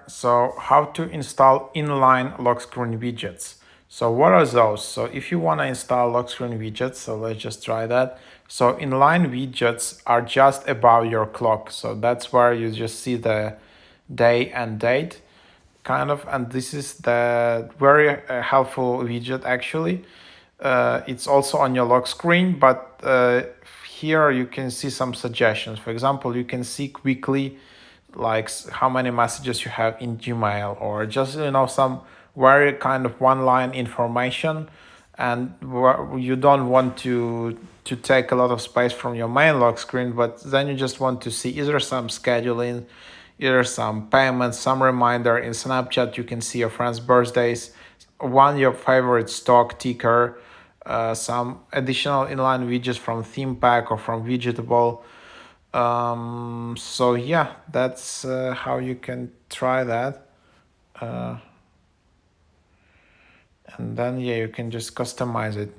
So how to install inline lock screen widgets. So what are those? So if you want to install lock screen widgets, so let's just try that. So inline widgets are just above your clock. So that's where you just see the day and date kind of, and this is the very helpful widget actually. It's also on your lock screen, but here you can see some suggestions. For example, you can see quickly like how many messages you have in Gmail, or just some very kind of one line information, and you don't want to take a lot of space from your main lock screen, but then you just want to see, is there some scheduling, either some payments, some reminder. In Snapchat you can see your friends' birthdays, your favorite stock ticker, some additional inline widgets from theme pack or from widgetable. So yeah, that's how you can try that. And then yeah, you can just customize it.